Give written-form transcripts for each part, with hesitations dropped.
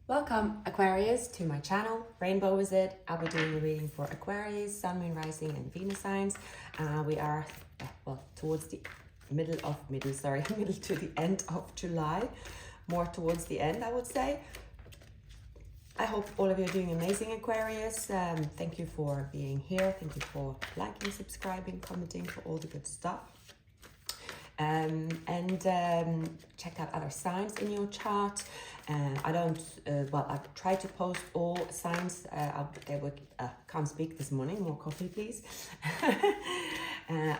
Welcome Aquarius to my channel, Rainbow is it. I'll be doing a reading for Aquarius, Sun, Moon, Rising and Venus signs. We are, towards the middle to the end of July. More towards the end, I would say. I hope all of you are doing amazing, Aquarius. Thank you for being here. Thank you for liking, subscribing, commenting, for all the good stuff. Check out other signs in your chart. I've tried to post all signs. Can't speak this morning. More coffee, please.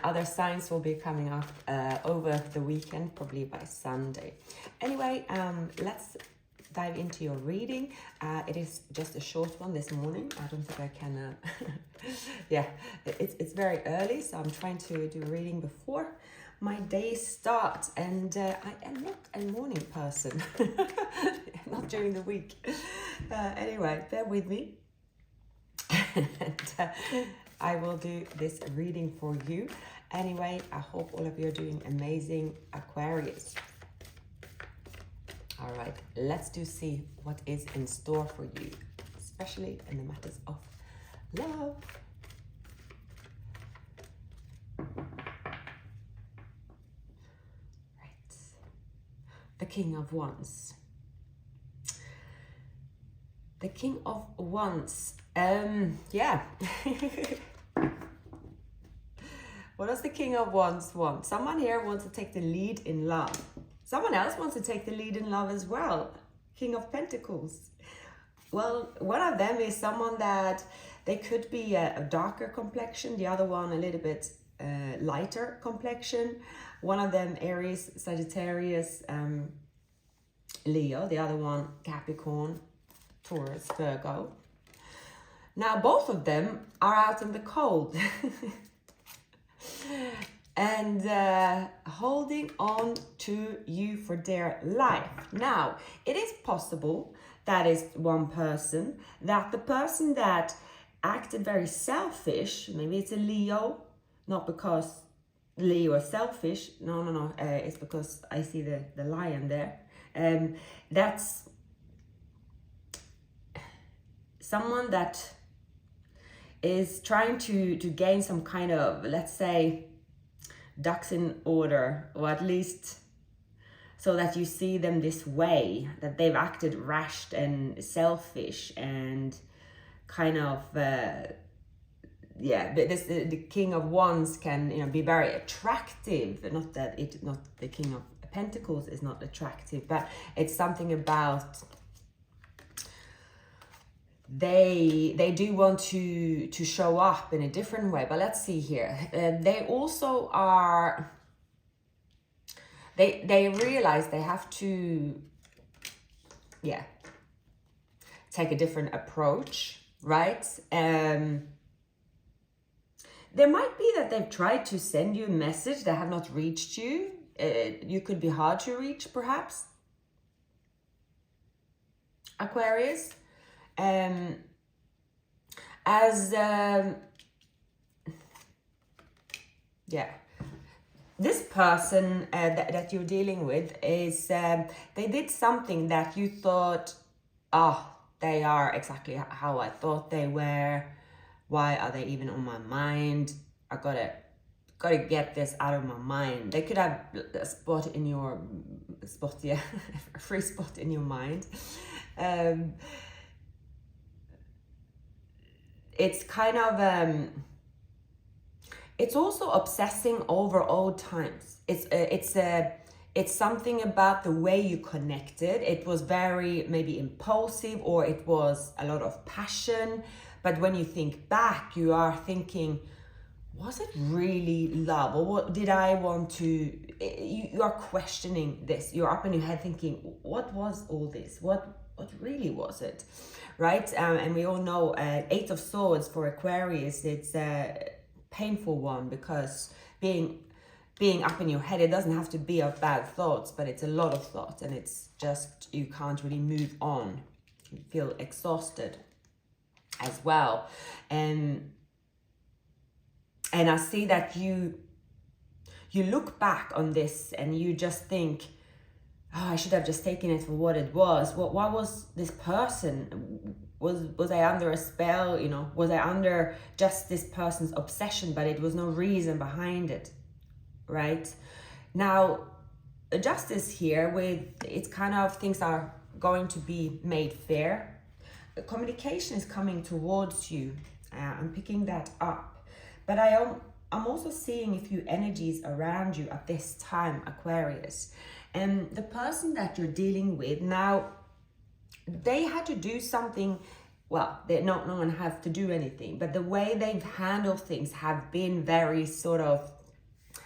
Other signs will be coming up over the weekend, probably by Sunday. Anyway, let's dive into your reading. It is just a short one this morning. I don't think I can. It's very early, so I'm trying to do a reading before my day starts, and I am not a morning person. Not during the week. Anyway, bear with me. And I will do this reading for you. Anyway, I hope all of you are doing amazing, Aquarius. All right, let's see what is in store for you, especially in the matters of love. Right. The King of Wands. The King of Wands. Yeah. What does the King of Wands want? Someone here wants to take the lead in love. Someone else wants to take the lead in love as well. King of Pentacles. Well, one of them is someone that they could be a darker complexion. The other one a little bit lighter complexion. One of them Aries, Sagittarius, Leo. The other one Capricorn, Taurus, Virgo. Now both of them are out in the cold. And holding on to you for dear life. Now, it is possible that is one person, that the person that acted very selfish, maybe it's a Leo, not because Leo is selfish, no, it's because I see the lion there. That's someone that is trying to gain some kind of, let's say, ducks in order, or at least so that you see them this way, that they've acted rash and selfish and kind of but the King of Wands can be very attractive. Not the King of Pentacles is not attractive, but it's something about they do want to show up in a different way. But let's see here. They also are, they realize they have to take a different approach, right? There might be that they've tried to send you a message that have not reached you. You could be hard to reach, perhaps, Aquarius. This person that you're dealing with is, they did something that you thought, they are exactly how I thought they were. Why are they even on my mind? I gotta get this out of my mind. They could have a spot in your a free spot in your mind. It's kind of it's also obsessing over old times. It's something about the way you connected. It was very maybe impulsive, or it was a lot of passion. But when you think back, you are thinking, was it really love, or what did I want to? You are questioning this. You're up in your head thinking, what was all this? What really was it? Right? And we all know Eight of Swords for Aquarius, it's a painful one, because being up in your head, it doesn't have to be of bad thoughts, but it's a lot of thoughts, and it's just, you can't really move on. You feel exhausted as well. And I see that you look back on this and you just think, oh, I should have just taken it for what it was. What was this person? Was I under a spell? You know, was I under just this person's obsession, but it was no reason behind it, right? Now, justice here with, it's kind of, things are going to be made fair. The communication is coming towards you. I'm picking that up. But I'm also seeing a few energies around you at this time, Aquarius. And the person that you're dealing with now, they had to do something. Well, no one has to do anything, but the way they've handled things have been very sort of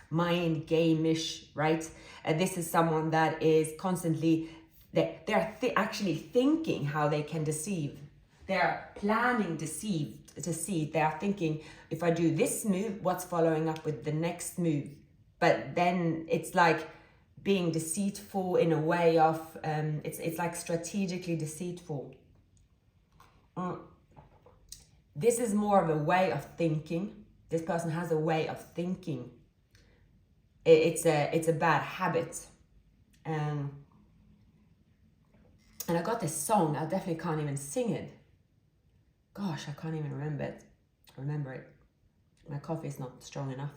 mind game-ish, right? This is someone that is constantly, they're actually thinking how they can deceive. They're planning deceive. They are thinking, if I do this move, what's following up with the next move? But then it's like being deceitful in a way of, it's like strategically deceitful. This is more of a way of thinking. This person has a way of thinking. It's a bad habit. And I got this song, I definitely can't even sing it. Gosh, I can't even remember it. My coffee is not strong enough.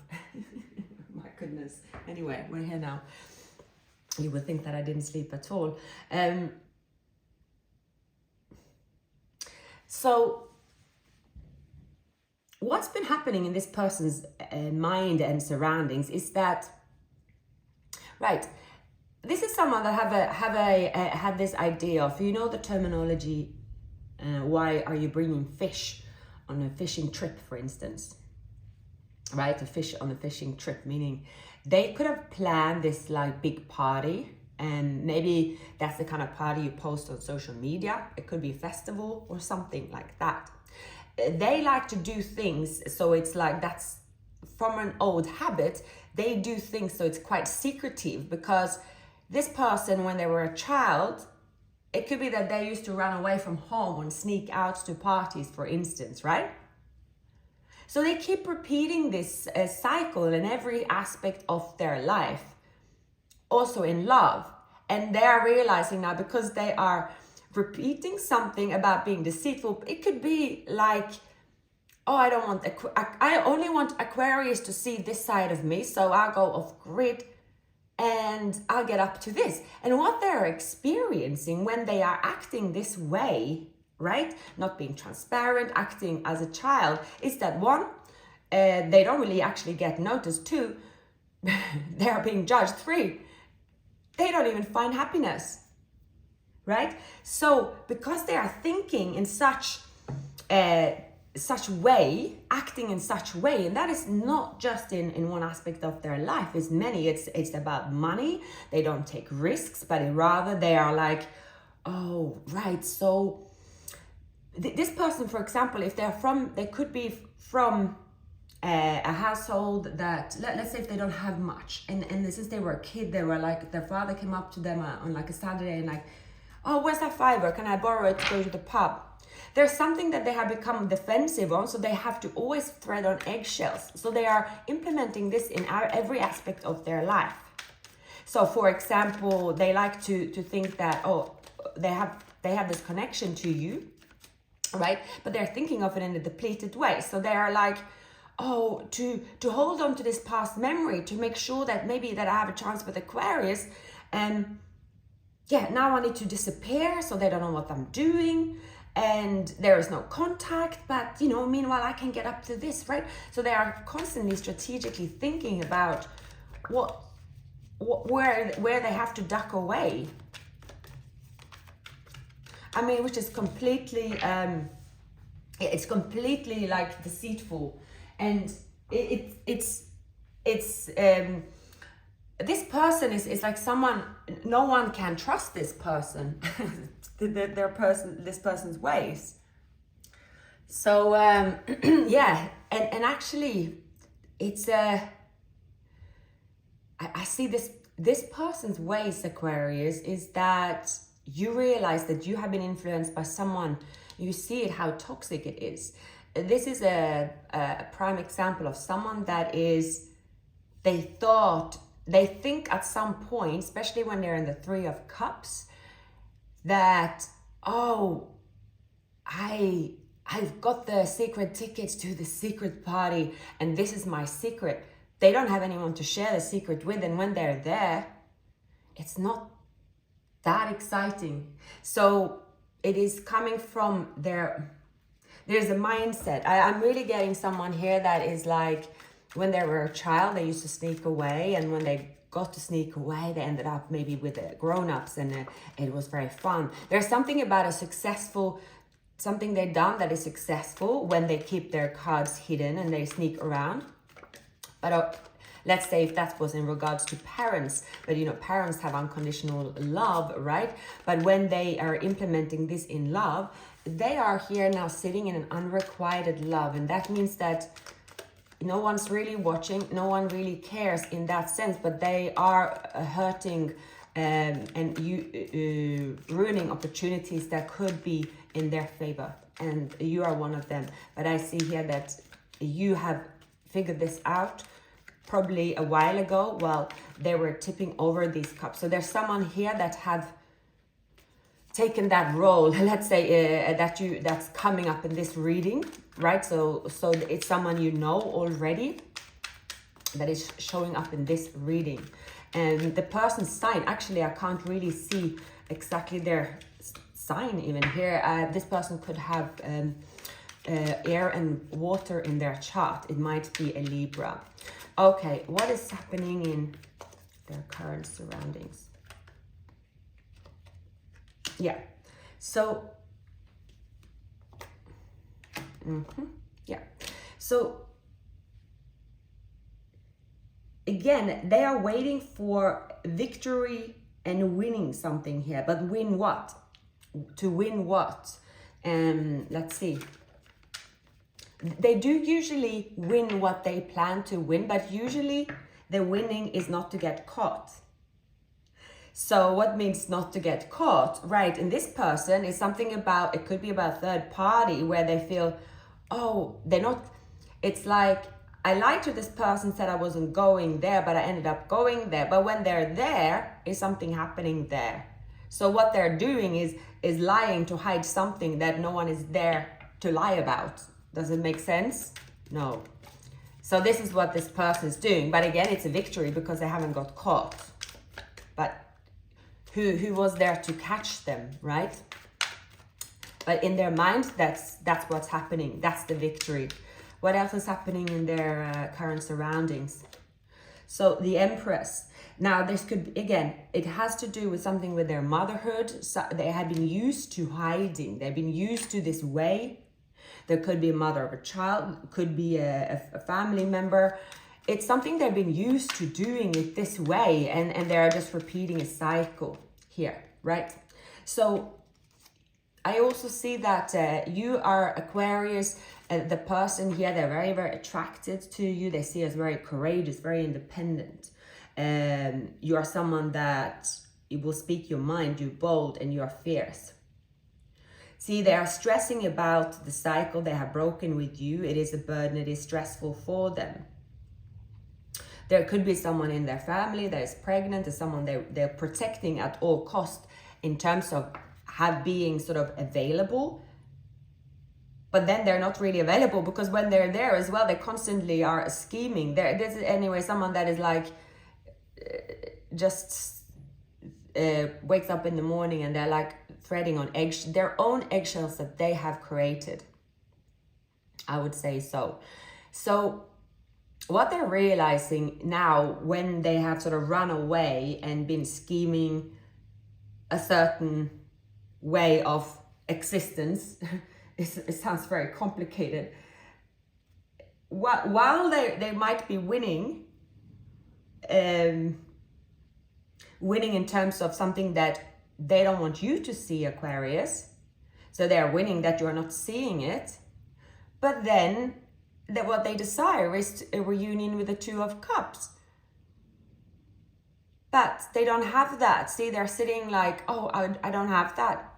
My goodness. Anyway, we're here now. You would think that I didn't sleep at all. So what's been happening in this person's mind and surroundings is that, right, this is someone that had this idea of, you know, the terminology, why are you bringing fish on a fishing trip, for instance, right? A fish on a fishing trip, meaning they could have planned this like big party, and maybe that's the kind of party you post on social media. It could be a festival or something like that. They like to do things, so it's like, that's from an old habit. They do things so it's quite secretive, because this person, when they were a child, it could be that they used to run away from home and sneak out to parties, for instance, right? So they keep repeating this cycle in every aspect of their life, also in love. And they are realizing now, because they are repeating something about being deceitful, it could be like, oh, I only want Aquarius to see this side of me, so I'll go off grid and I'll get up to this. And what they're experiencing when they are acting this way, right, not being transparent, acting as a child, is that one, they don't really actually get noticed. Two, they are being judged. Three, they don't even find happiness, right? So because they are thinking in such way, acting in such way, and that is not just in one aspect of their life, it's many. It's about money. They don't take risks, but rather they are like, oh, right, so this person, for example, if they could be from a household that, let's say if they don't have much, and since they were a kid, they were like, their father came up to them on like a Saturday and like, oh, where's that fiver? Can I borrow it to go to the pub? There's something that they have become defensive on, so they have to always tread on eggshells. So they are implementing this in every aspect of their life. So for example, they like to think that, oh, they have this connection to you, right? But they're thinking of it in a depleted way. So they are like, oh, to hold on to this past memory, to make sure that maybe that I have a chance with Aquarius, and yeah, now I need to disappear, so they don't know what I'm doing, and there is no contact, but you know, meanwhile I can get up to this, right? So they are constantly strategically thinking about where they have to duck away. I mean, which is completely it's completely like deceitful, and it's this person is like someone, no one can trust this person, this person's ways. So yeah, and actually it's I see this person's ways, Aquarius, is that you realize that you have been influenced by someone. You see it, how toxic it is. This is a prime example of someone that is, they thought they think at some point, especially when they're in the Three of Cups, that, oh, I've got the secret tickets to the secret party and this is my secret. They don't have anyone to share the secret with, and when they're there, it's not that exciting. So it is coming from there's a mindset. I'm really getting someone here that is like, when they were a child, they used to sneak away, and when they got to sneak away, they ended up maybe with the grown-ups, and it was very fun. There's something about something they've done that is successful when they keep their cards hidden and they sneak around. But let's say if that was in regards to parents, but parents have unconditional love, right? But when they are implementing this in love, they are here now sitting in an unrequited love, and that means that no one's really watching, no one really cares in that sense, but they are hurting and ruining opportunities that could be in their favor, and you are one of them. But I see here that you have figured this out probably a while ago while they were tipping over these cups. So there's someone here that have taken that role, let's say, that's coming up in this reading, right? So it's someone you know already that is showing up in this reading. And the person's sign, actually I can't really see exactly their sign even here. This person could have air and water in their chart. It might be a Libra. Okay, what is happening in their current surroundings? Yeah, so yeah, so again, they are waiting for victory and winning something here, but win what? To win what? Let's see. They do usually win what they plan to win, but usually the winning is not to get caught. So what means not to get caught, right? In this person is something about, it could be about third party where they feel, oh, they're not, it's like, I lied to this person, said I wasn't going there, but I ended up going there. But when they're there, is something happening there. So what they're doing is lying to hide something that no one is there to lie about. Does it make sense? No. So this is what this person is doing. But again, it's a victory because they haven't got caught. But who was there to catch them, right? But in their mind, that's what's happening. That's the victory. What else is happening in their current surroundings? So the Empress. Now this could be, again, it has to do with something with their motherhood. So they have been used to hiding. They've been used to this way. There could be a mother of a child, could be a family member. It's something they've been used to doing it this way, and they're just repeating a cycle here, right? So I also see that you are Aquarius, the person here, they're very, very attracted to you. They see you as very courageous, very independent. You are someone that you will speak your mind, you're bold, and you are fierce. See, they are stressing about the cycle they have broken with you. It is a burden, it is stressful for them. There could be someone in their family that is pregnant, there's someone they're protecting at all costs in terms of being sort of available. But then they're not really available because when they're there as well, they constantly are scheming. This is anyway someone that is like just wakes up in the morning and they're like threading on their own eggshells that they have created. I would say so. So what they're realizing now when they have sort of run away and been scheming a certain way of existence, it sounds very complicated. While they might be winning in terms of something that they don't want you to see, Aquarius. So they're winning that you're not seeing it. But then what they desire is a reunion with the Two of Cups. But they don't have that. See, they're sitting like, oh, I don't have that.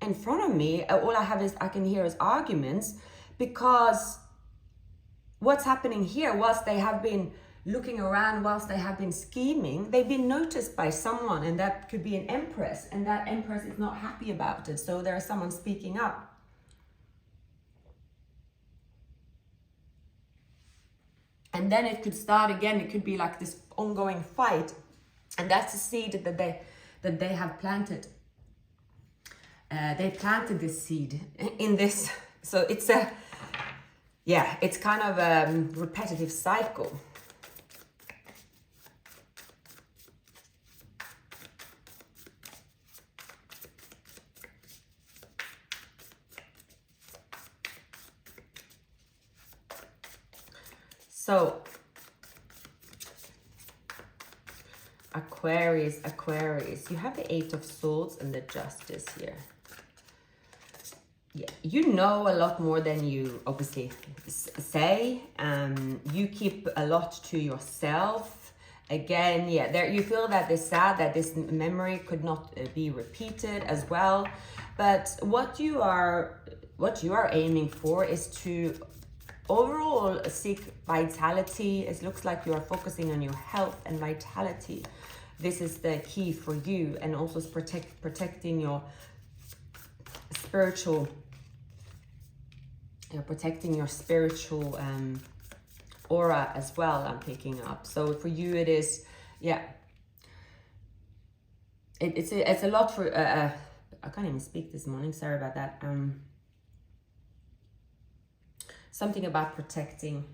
In front of me, all I can hear is arguments, because what's happening here was they have been looking around whilst they have been scheming, they've been noticed by someone, and that could be an empress, and that empress is not happy about it. So there's someone speaking up. And then it could start again. It could be like this ongoing fight. And that's the seed that they have planted. They planted this seed in this. So it's it's kind of a repetitive cycle. So Aquarius, you have the Eight of Swords and the Justice here. Yeah, you know a lot more than you obviously say. You keep a lot to yourself. Again, yeah, there you feel that it's sad that this memory could not be repeated as well. But what you are aiming for is to overall seek vitality. It looks like you are focusing on your health and vitality. This is the key for you, and also protecting your spiritual. You're protecting your spiritual aura as well, I'm picking up. So for you it is, yeah. It's a lot for, I can't even speak this morning, sorry about that. Something about protecting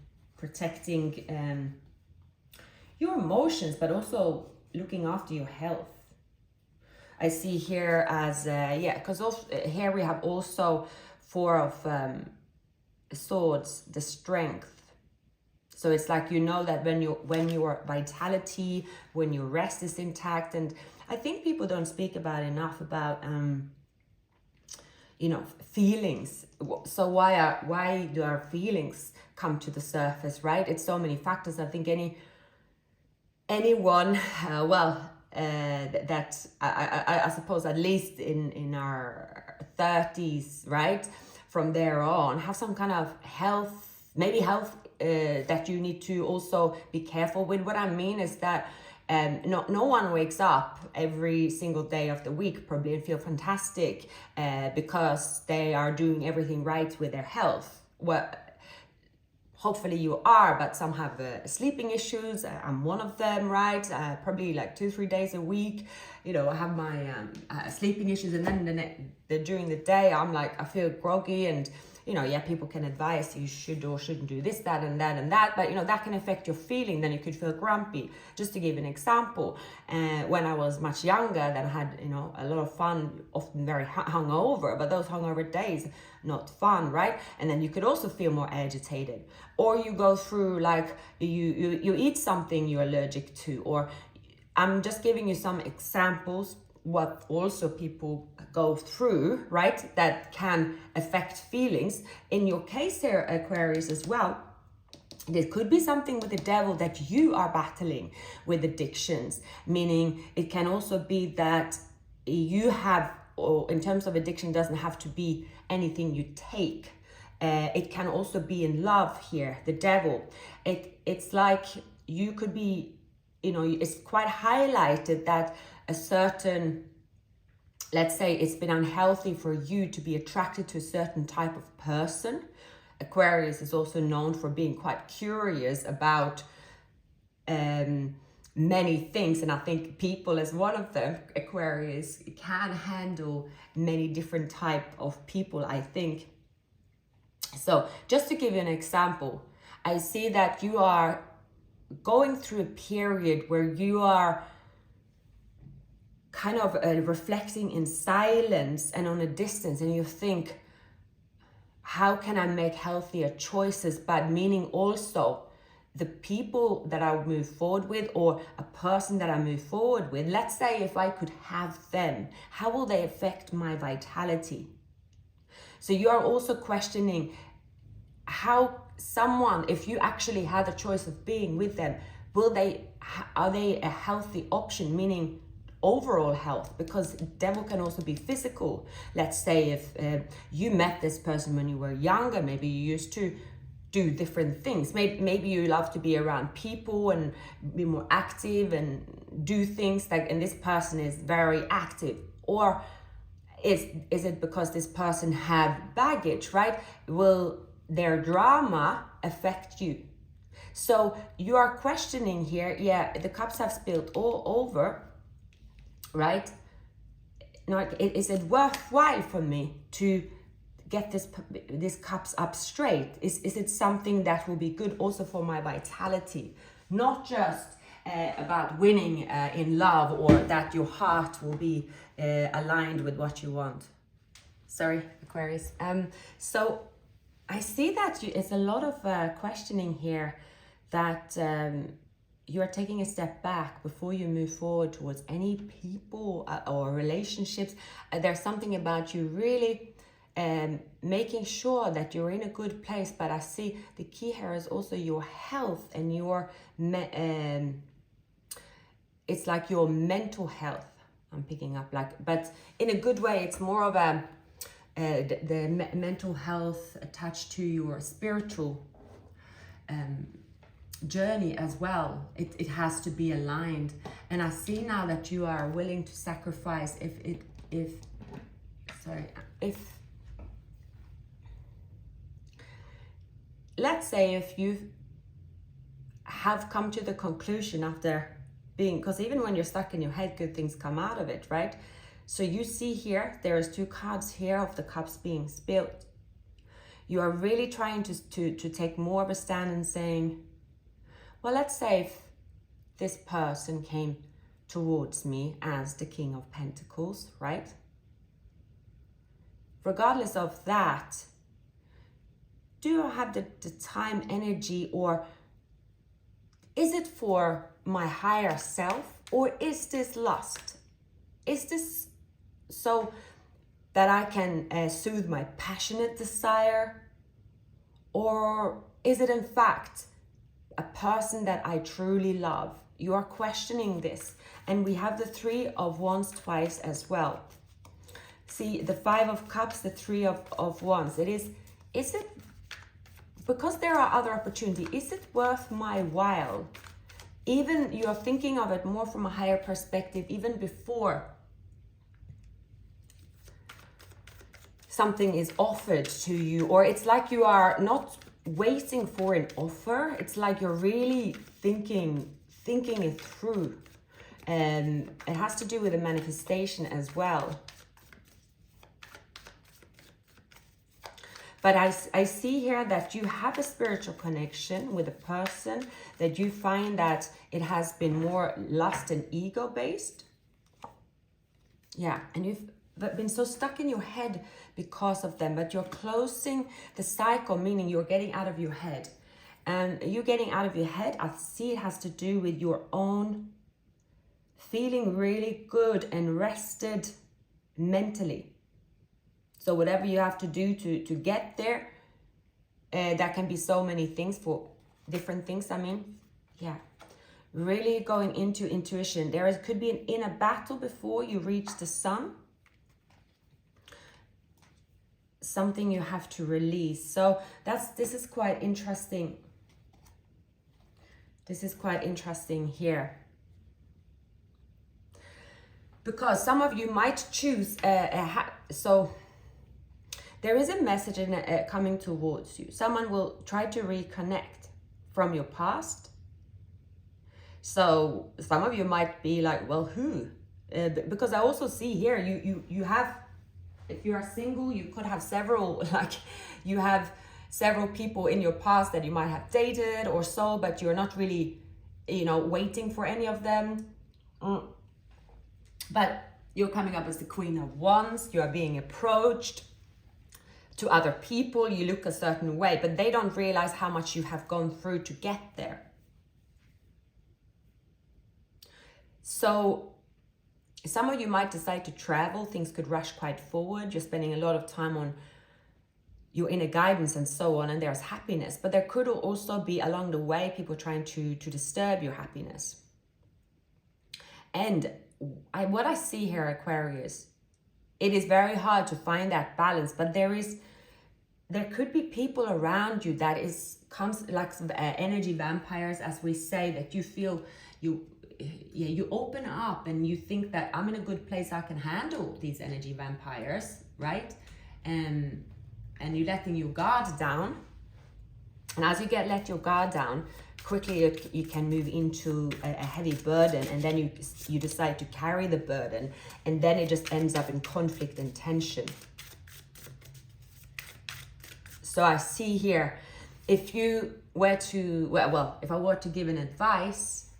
your emotions, but also looking after your health. I see here as, because here we have also Four of Swords, the strength. So it's like, you know that when your vitality, when your rest is intact, and I think people don't speak about enough about feelings. So why do our feelings come to the surface, right? It's so many factors. I think anyone that I suppose at least in our 30s, right, from there on, have some kind of health that you need to also be careful with. What I mean is that no one wakes up every single day of the week probably and feel fantastic because they are doing everything right with their health. Well, hopefully you are, but some have sleeping issues. I'm one of them, right? Probably like 2-3 days a week, I have my sleeping issues, and then during the day I'm like, I feel groggy, and people can advise you should or shouldn't do this, that, and that, and that, but that can affect your feeling. Then you could feel grumpy. Just to give an example, when I was much younger, then I had a lot of fun, often very hungover, but those hungover days, not fun, right? And then you could also feel more agitated, or you go through like you eat something you're allergic to, or I'm just giving you some examples what also people go through, right, that can affect feelings. In your case here, Aquarius, as well, there could be something with the devil that you are battling with addictions, meaning it can also be that you have, or in terms of addiction, doesn't have to be anything you take. It can also be in love here, the devil. It's like you could be, it's quite highlighted that a certain, let's say it's been unhealthy for you to be attracted to a certain type of person. Aquarius is also known for being quite curious about many things, and I think people as one of them, Aquarius, can handle many different type of people, I think. So just to give you an example, I see that you are going through a period where you are kind of reflecting in silence and on a distance, and you think, how can I make healthier choices? But meaning also the people that I move forward with, or a person that I move forward with, let's say if I could have them, how will they affect my vitality? So you are also questioning how someone, if you actually had the choice of being with them, are they a healthy option, meaning overall health? Because devil can also be physical. Let's say if you met this person when you were younger, maybe you used to do different things. Maybe you love to be around people and be more active and do things like, and this person is very active. Or is it because this person have baggage, right? Will their drama affect you? So you are questioning here, yeah, the cups have spilled all over, right? Now, is it worthwhile for me to get this cups up straight? Is it something that will be good also for my vitality? Not just about winning in love, or that your heart will be aligned with what you want. Sorry, Aquarius. So I see that it's a lot of questioning here, that you are taking a step back before you move forward towards any people or relationships. There's something about you really making sure that you're in a good place. But I see the key here is also your health and your it's like your mental health I'm picking up, like, but in a good way. It's more of a the mental health attached to your spiritual journey as well. It has to be aligned. And I see now that you are willing to sacrifice if let's say if you have come to the conclusion after being, because even when you're stuck in your head, good things come out of it, right? So you see here, there is 2 cards here of the cups being spilled. You are really trying to take more of a stand and saying, well, let's say if this person came towards me as the King of Pentacles, right? Regardless of that, do I have the time, energy, or is it for my higher self, or is this lust? Is this so that I can soothe my passionate desire? Or is it in fact a person that I truly love? You are questioning this. And we have the 3 of Wands twice as well. See, the 5 of Cups, the 3 of Wands. Is it, because there are other opportunities, is it worth my while? Even you are thinking of it more from a higher perspective, even before something is offered to you. Or it's like you are not waiting for an offer. It's like you're really thinking it through. And it has to do with the manifestation as well. But I see here that you have a spiritual connection with a person, that you find that it has been more lust and ego based. Yeah, and you've been so stuck in your head because of them, but you're closing the cycle, meaning you're getting out of your head. And you getting out of your head, I see it has to do with your own feeling really good and rested mentally. So whatever you have to do to get there, that can be so many things, for different things. I mean, yeah, really going into intuition. Could be an inner battle before you reach the sun. Something you have to release. So this is quite interesting. This is quite interesting here. Because some of you might choose, so there is a message coming towards you. Someone will try to reconnect from your past. So some of you might be like, well, who? Because I also see here, you have, if you are single, you could have several, like you have several people in your past that you might have dated or so, but you're not really, waiting for any of them. But you're coming up as the Queen of Wands. You are being approached to other people. You look a certain way, but they don't realize how much you have gone through to get there. So some of you might decide to travel. Things could rush quite forward. You're spending a lot of time on your inner guidance and so on, and there's happiness. But there could also be along the way people trying to disturb your happiness. And what I see here, Aquarius, it is very hard to find that balance, but there is there could be people around you that comes like some energy vampires, as we say, that you feel you open up and you think that I'm in a good place, I can handle these energy vampires, right? And you're letting your guard down. And as you let your guard down, quickly you can move into a heavy burden, and then you decide to carry the burden, and then it just ends up in conflict and tension. So I see here, if you were to, well, if I were to give an advice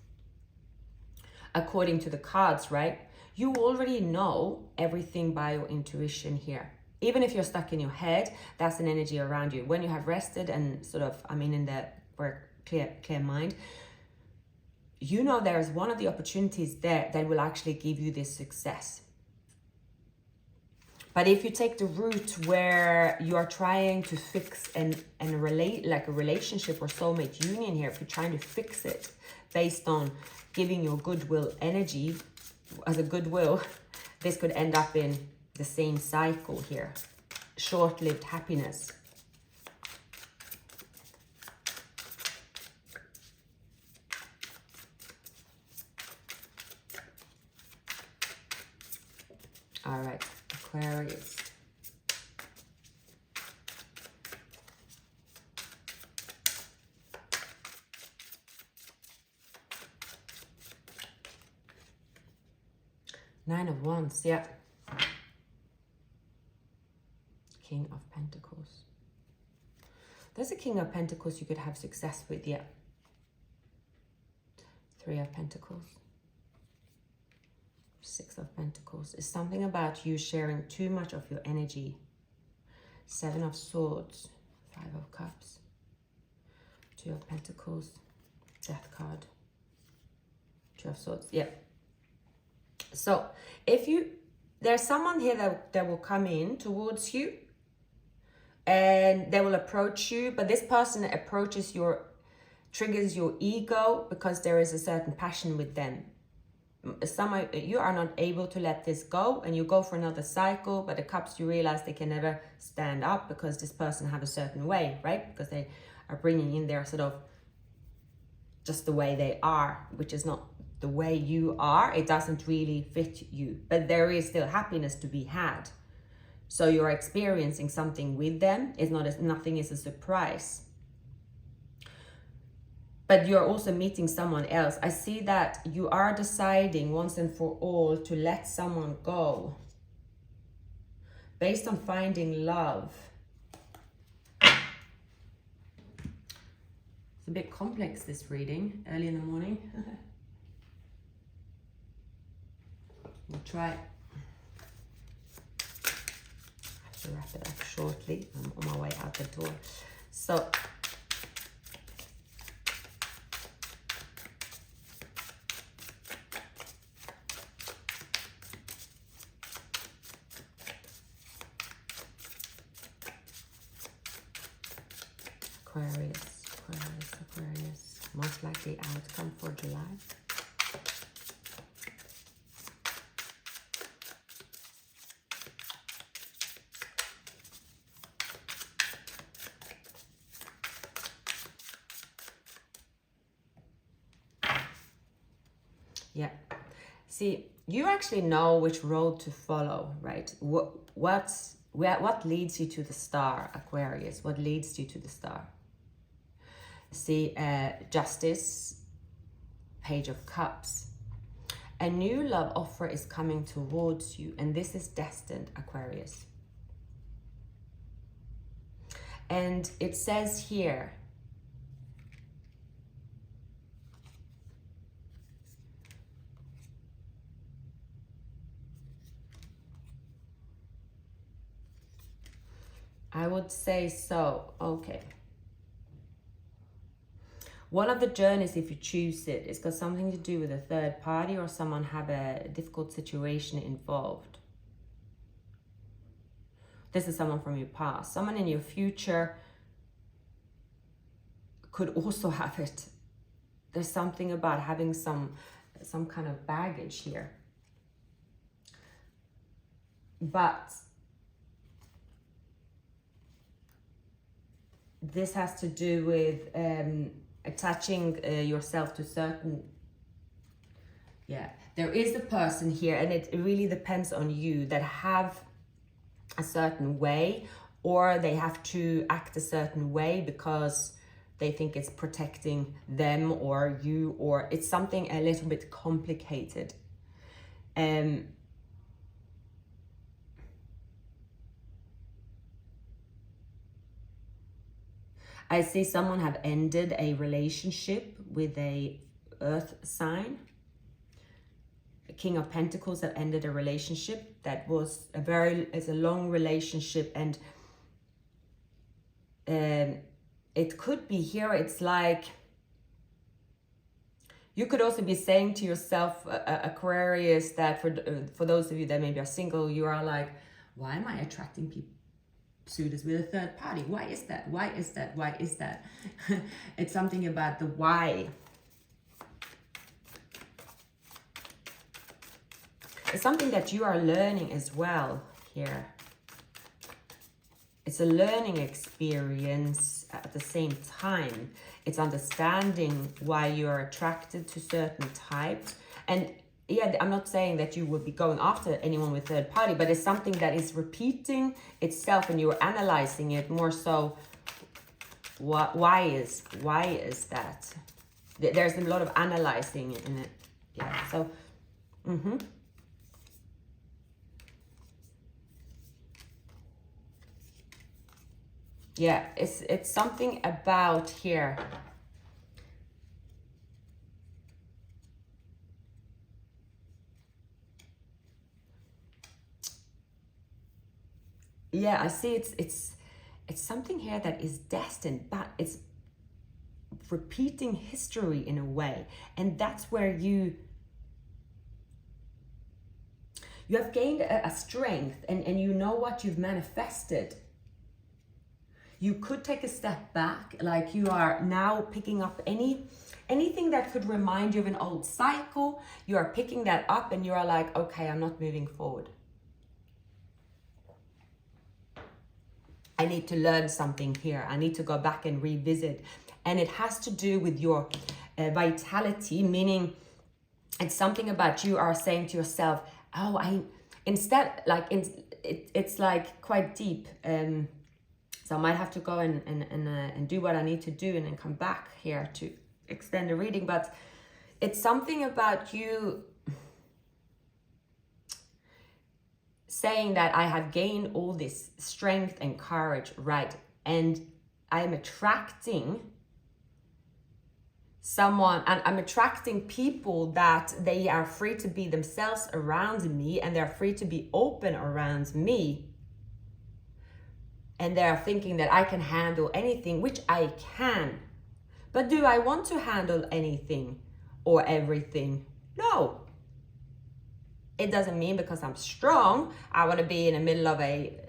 according to the cards, right? You already know everything by your intuition here. Even if you're stuck in your head, that's an energy around you. When you have rested and sort of, in the clear mind, you know there is one of the opportunities there that will actually give you this success. But if you take the route where you are trying to fix and relate, like a relationship or soulmate union here, if you're trying to fix it based on giving your goodwill energy as a goodwill, this could end up in the same cycle here. Short-lived happiness. All right, Aquarius. Nine of Wands, yeah. King of Pentacles. There's a King of Pentacles you could have success with, yeah. Three of Pentacles. Six of Pentacles. It's something about you sharing too much of your energy. Seven of Swords. Five of Cups. Two of Pentacles. Death card. Two of Swords. Yeah. So if there's someone here that will come in towards you, and they will approach you, but this person triggers your ego because there is a certain passion with them. You are not able to let this go, and you go for another cycle, but the Cups, you realize they can never stand up because this person have a certain way, right? Because they are bringing in their sort of just the way they are, which is not the way you are. It doesn't really fit you, but there is still happiness to be had. So you're experiencing something with them. Nothing is a surprise. But you're also meeting someone else. I see that you are deciding once and for all to let someone go based on finding love. It's a bit complex, this reading, early in the morning. We'll try. To wrap it up shortly. I'm on my way out the door. So Aquarius. Most likely outcome for July. Yeah. See, you actually know which road to follow, right? What leads you to the star, Aquarius? What leads you to the star? See, Justice, Page of Cups. A new love offer is coming towards you, and this is destined, Aquarius. And it says here, I would say so. Okay. One of the journeys, if you choose it, it's got something to do with a third party or someone have a difficult situation involved. This is someone from your past. Someone in your future could also have it. There's something about having some kind of baggage here. But this has to do with attaching yourself to certain, yeah, there is a person here, and it really depends on you, that have a certain way, or they have to act a certain way because they think it's protecting them or you, or it's something a little bit complicated. I see someone have ended a relationship with a earth sign. The King of Pentacles have ended a relationship that was it's a long relationship, and it could be here, it's like, you could also be saying to yourself, Aquarius, that for those of you that maybe are single, you are like, why am I attracting people, suitors with a third party? Why is that? Why is that? Why is that? It's something about the why. It's something that you are learning as well here. It's a learning experience at the same time. It's understanding why you're attracted to certain types. And yeah, I'm not saying that you would be going after anyone with third party, but it's something that is repeating itself, and you're analyzing it more so. Why is that? There's a lot of analyzing in it. Yeah. So, yeah, it's something about here. Yeah, I see it's something here that is destined, but it's repeating history in a way. And that's where you have gained a strength, and you know what you've manifested. You could take a step back, like you are now picking up anything that could remind you of an old cycle. You are picking that up, and you are like, okay, I'm not moving forward. I need to learn something here. I need to go back and revisit. And it has to do with your vitality, meaning it's something about you are saying to yourself, oh, it's like quite deep. So I might have to go and do what I need to do, and then come back here to extend the reading. But it's something about you saying that I have gained all this strength and courage, right? And I'm attracting someone, and I'm attracting people that they are free to be themselves around me, and they're free to be open around me. And they're thinking that I can handle anything, which I can. But do I want to handle anything or everything? No. It doesn't mean because I'm strong, I want to be in the middle of a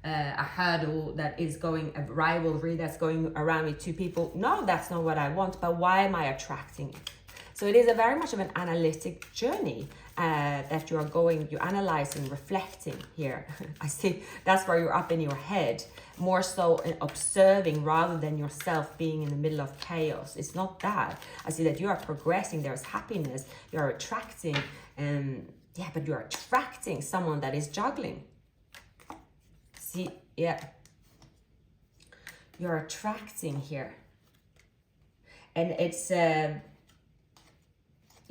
hurdle that is going, a rivalry that's going around with two people. No, that's not what I want. But why am I attracting it? So it is a very much of an analytic journey that you're analyzing, reflecting here. I see that's where you're up in your head, more so observing rather than yourself being in the middle of chaos. It's not that. I see that you are progressing. There's happiness. You're attracting, but you're attracting someone that is juggling. See, yeah. You're attracting here. And it's...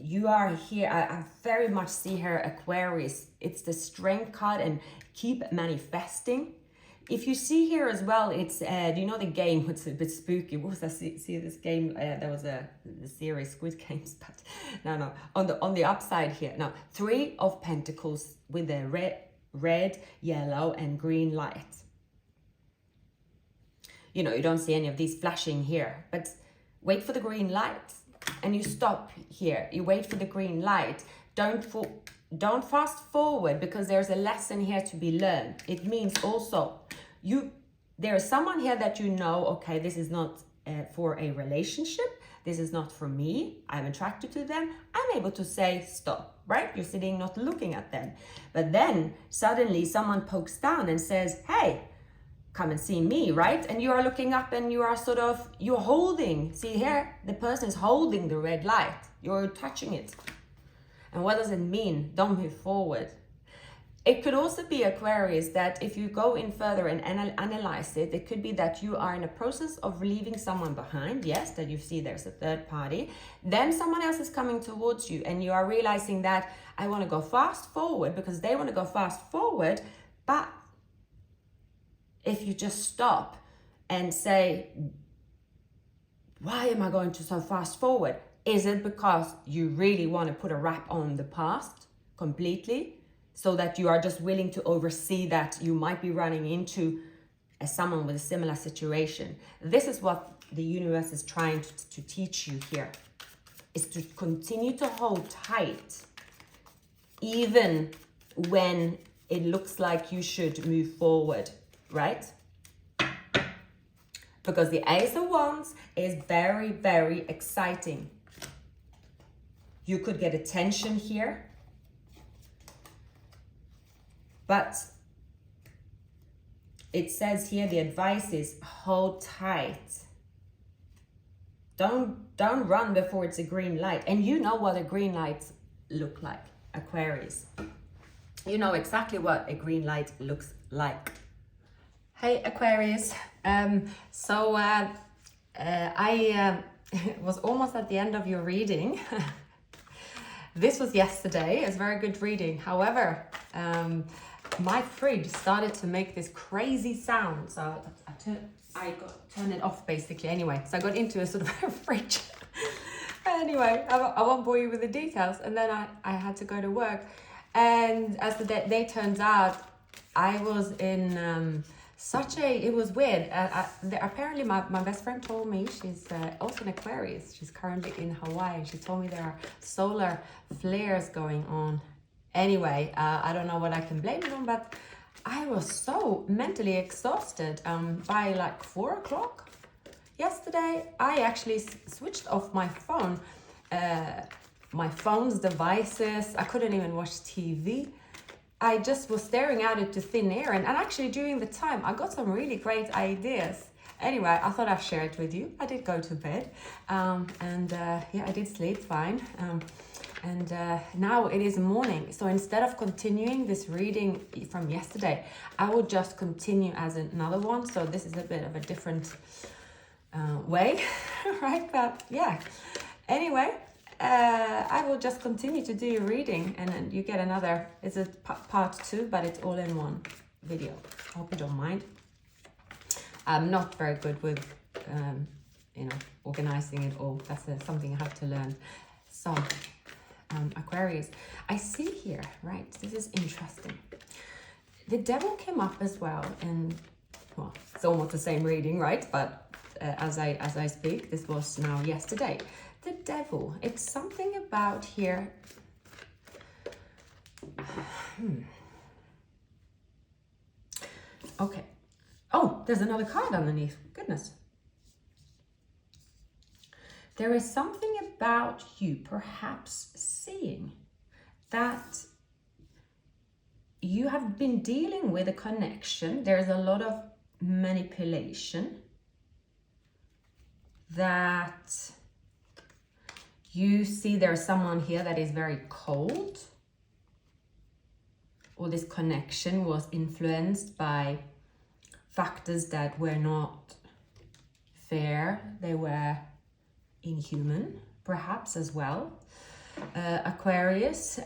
you are here, I very much see her, Aquarius. It's the strength card, and keep manifesting. If you see here as well, it's, do you know the game? It's a bit spooky. What was that? See this game? There was the series Squid Games, but no. On the upside here. Now, 3 of Pentacles with a red, yellow, and green light. You know, you don't see any of these flashing here, but wait for the green light. And you stop here. You wait for the green light. Don't fast forward, because there's a lesson here to be learned. It means also there is someone here that you know, okay, this is not for a relationship. This is not for me. I'm attracted to them. I'm able to say stop, right? You're sitting not looking at them. But then suddenly someone pokes down and says, hey, come and see me, right? And you are looking up and you are sort of, you're holding, see here, the person is holding the red light. You're touching it. And what does it mean? Don't move forward. It could also be, Aquarius, that if you go in further and analyze it, it could be that you are in a process of leaving someone behind. Yes, that you see there's a third party. Then someone else is coming towards you and you are realizing that I want to go fast forward because they want to go fast forward. But if you just stop and say, why am I going to so fast forward? Is it because you really want to put a wrap on the past completely? So that you are just willing to oversee that you might be running into someone with a similar situation. This is what the universe is trying to teach you here, is to continue to hold tight, even when it looks like you should move forward, right? Because the Ace of Wands is very, very exciting. You could get attention here. But it says here, the advice is hold tight. Don't run before it's a green light. And you know what a green light look like, Aquarius. You know exactly what a green light looks like. Hey, Aquarius. I was almost at the end of your reading. This was yesterday. It's very good reading. However, my fridge started to make this crazy sound, so I turned it off basically anyway. So I got into a sort of a fridge. Anyway, I won't bore you with the details. And then I had to go to work. And as the day turns out, I was in it was weird. Apparently my best friend told me, she's also an Aquarius. She's currently in Hawaii. And she told me there are solar flares going on. Anyway, I don't know what I can blame it on, but I was so mentally exhausted by like 4 o'clock yesterday. I actually switched off my phone, my phone's devices. I couldn't even watch TV. I just was staring out into thin air, and actually during the time I got some really great ideas. Anyway, I thought I'd share it with you. I did go to bed, yeah, I did sleep fine. Now it is morning, so instead of continuing this reading from yesterday, I will just continue as another one. So this is a bit of a different way, right? But yeah, anyway, I will just continue to do your reading, and then you get another, it's a part 2, but it's all in one video. I hope you don't mind. I'm not very good with, organizing it all. That's something I have to learn. So, Aquarius, I see here, right, this is interesting. The devil came up as well, and well, it's almost the same reading, right? But as I speak, this was now yesterday. The devil, it's something about here. Okay. Oh, there's another card underneath. Goodness. There is something about you perhaps seeing that you have been dealing with a connection. There's a lot of manipulation that you see there's someone here that is very cold, or this connection was influenced by factors that were not fair. They were inhuman, perhaps, as well. Aquarius.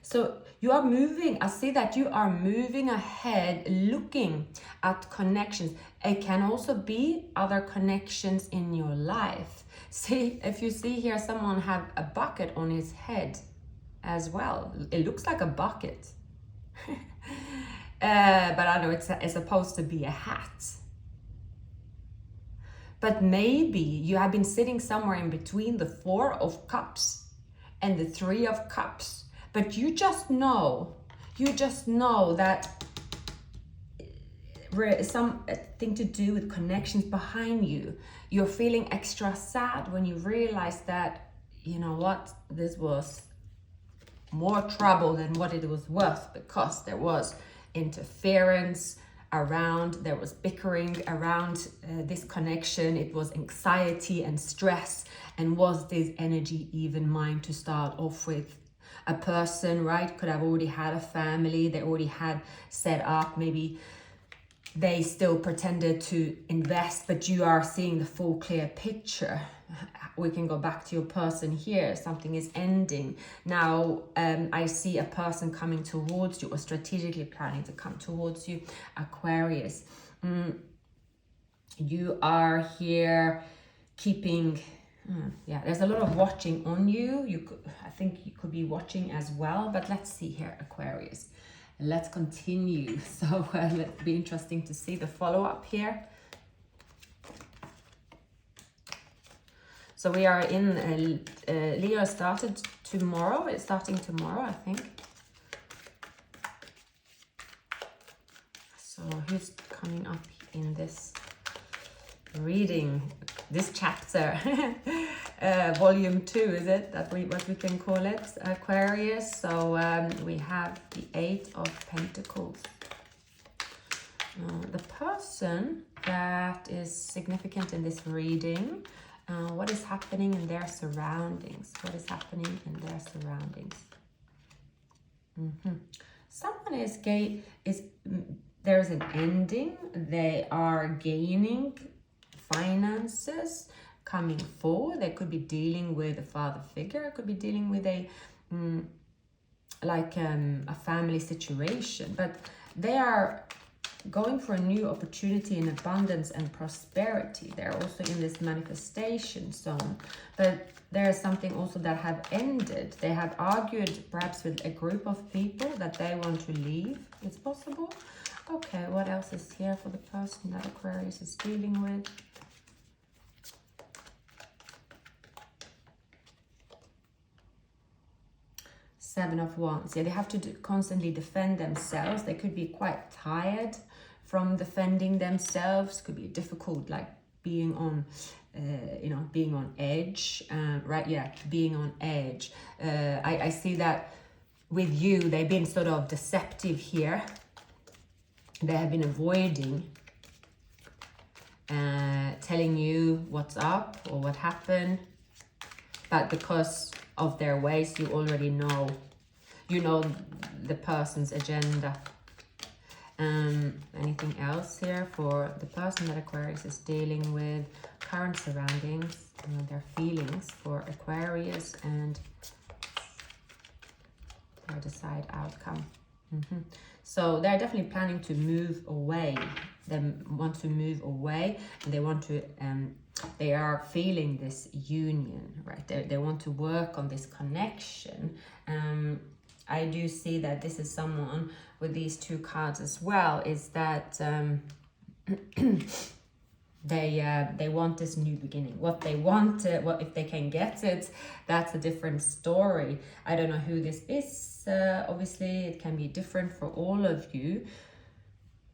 So you are moving, I see that you are moving ahead, looking at connections. It can also be other connections in your life. See, if you see here, someone have a bucket on his head as well. It looks like a bucket. But I know it's supposed to be a hat. But maybe you have been sitting somewhere in between the 4 of Cups and the 3 of Cups. But you just know that something to do with connections behind you. You're feeling extra sad when you realize that, you know what, this was more trouble than what it was worth, because there was interference around, there was bickering around this connection. It was anxiety and stress. And was this energy even mine to start off with? A person, right, could have already had a family, they already had set up, maybe they still pretended to invest, but you are seeing the full clear picture. We can go back to your person here. Something is ending. Now, I see a person coming towards you, or strategically planning to come towards you, Aquarius. You are here keeping, yeah, there's a lot of watching on you. I think you could be watching as well, but let's see here, Aquarius. Let's continue. So let's be interesting to see the follow-up here. So we are in Leo started tomorrow. It's starting tomorrow, I think. So who's coming up in this reading, this chapter? Volume 2, is it what we can call it, Aquarius? So we have the 8 of Pentacles. The person that is significant in this reading, what is happening in their surroundings? What is happening in their surroundings? Someone there's an ending. They are gaining finances, coming forward. They could be dealing with a father figure. It could be dealing with a family situation, but they are going for a new opportunity in abundance and prosperity. They're also in this manifestation zone, but there is something also that have ended. They have argued perhaps with a group of people that they want to leave. It's possible. Okay, what else is here for the person that Aquarius is dealing with? Seven of Wands. Yeah, they have to constantly defend themselves. They could be quite tired from defending themselves. Could be difficult, like being on, being on edge. Right? Yeah, being on edge. I see that with you. They've been sort of deceptive here. They have been avoiding telling you what's up or what happened, but because of their ways, you already know. You know the person's agenda. Anything else here for the person that Aquarius is dealing with? Current surroundings, their feelings for Aquarius, and their desired outcome. So they're definitely planning to move away. They want to move away, and they want to they are feeling this union, right? They want to work on this connection. I do see that this is someone with these 2 cards as well, is that they want this new beginning. What they want, what if they can get it, that's a different story. I don't know who this is. Obviously, it can be different for all of you.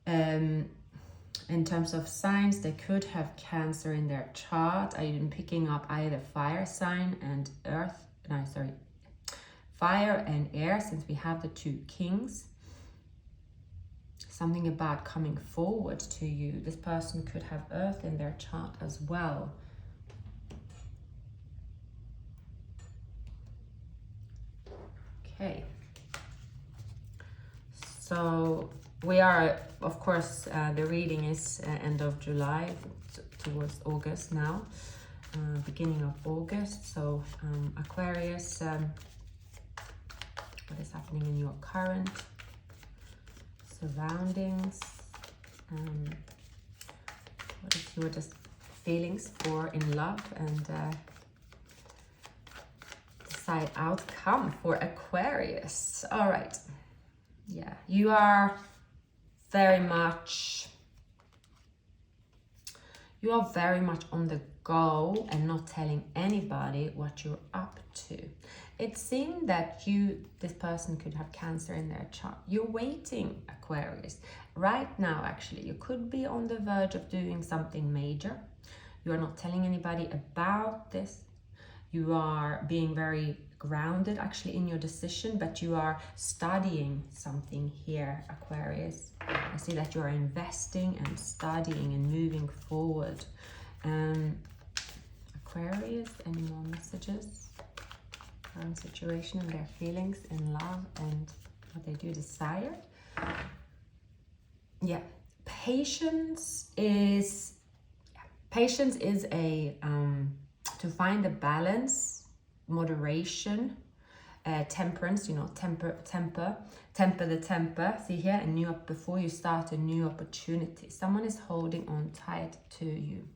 In terms of signs, they could have Cancer in their chart. I'm picking up either fire sign and fire and air, since we have the 2 kings. Something about coming forward to you. This person could have earth in their chart as well. Okay. So we are, of course, the reading is end of July towards August now, beginning of August. So Aquarius, what is happening in your current surroundings? What is your just feelings for in love, and desired outcome for Aquarius? All right. Yeah, you are very much on the go and not telling anybody what you're up to. It seemed that this person could have Cancer in their chart. You're waiting, Aquarius. Right now, actually, you could be on the verge of doing something major. You are not telling anybody about this. You are being very grounded actually in your decision, but you are studying something here, Aquarius. I see that you are investing and studying and moving forward. Aquarius, any more messages? Current situation and their feelings in love and what they do desire. Yeah, patience is a to find a balance, moderation, temperance, you know, temper the temper. See here, before you start a new opportunity. Someone is holding on tight to you.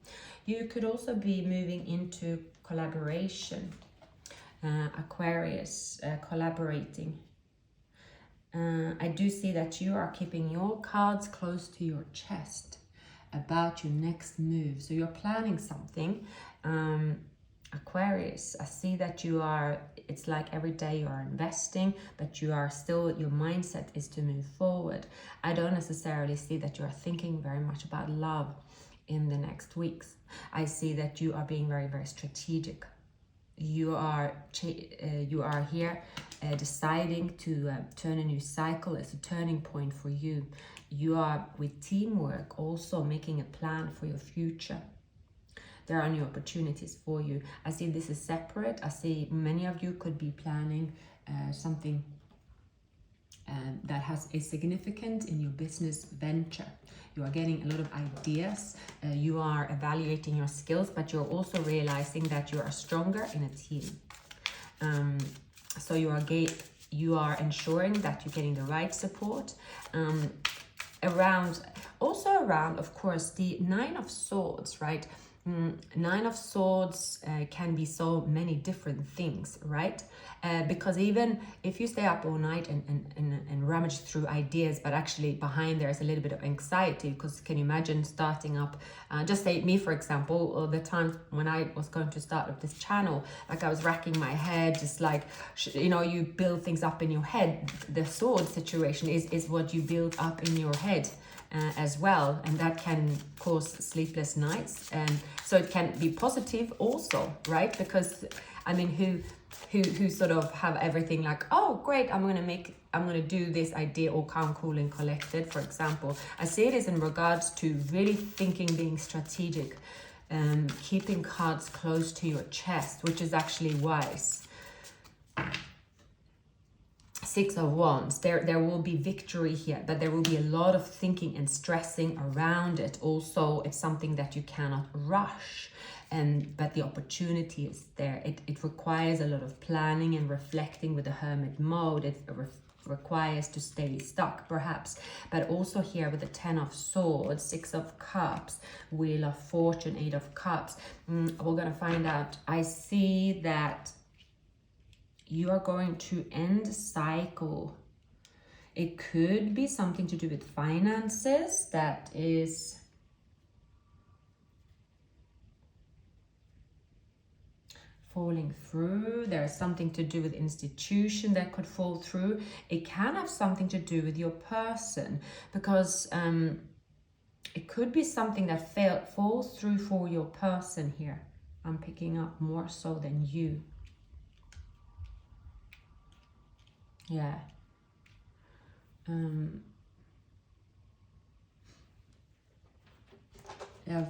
You could also be moving into collaboration, Aquarius, collaborating. I do see that you are keeping your cards close to your chest about your next move. So you're planning something. Aquarius, I see that you are, it's like every day you are investing, but you are still, your mindset is to move forward. I don't necessarily see that you are thinking very much about love in the next weeks. I see that you are being very, very strategic. You are here deciding to turn a new cycle. It's a turning point for you. You are with teamwork also making a plan for your future. There are new opportunities for you. I see this is separate. I see many of you could be planning something that is significant in your business venture. You are getting a lot of ideas. You are evaluating your skills, but you're also realizing that you are stronger in a team. So you are ensuring that you're getting the right support. Around, of course, the Nine of Swords, right? Nine of Swords can be so many different things, right? Because even if you stay up all night and rummage through ideas, but actually behind there is a little bit of anxiety, because can you imagine starting up, just say me for example, the times when I was going to start up this channel, like I was racking my head, just like, you know, you build things up in your head. The sword situation is what you build up in your head. As well, and that can cause sleepless nights, and so it can be positive also, right? Because I mean, who sort of have everything like, oh great, I'm gonna do this idea, all calm, cool and collected, for example. I see it is in regards to really thinking, being strategic, keeping cards close to your chest, which is actually wise. Six of Wands, there will be victory here, but there will be a lot of thinking and stressing around it. Also, it's something that you cannot rush, but the opportunity is there. It requires a lot of planning and reflecting with the Hermit mode. It requires to stay stuck, perhaps. But also here with the Ten of Swords, Six of Cups, Wheel of Fortune, Eight of Cups, we're going to find out. I see that you are going to end a cycle. It could be something to do with finances that is falling through. There's something to do with institution that could fall through. It can have something to do with your person, because it could be something that falls through for your person here. I'm picking up more so than you. Yeah. I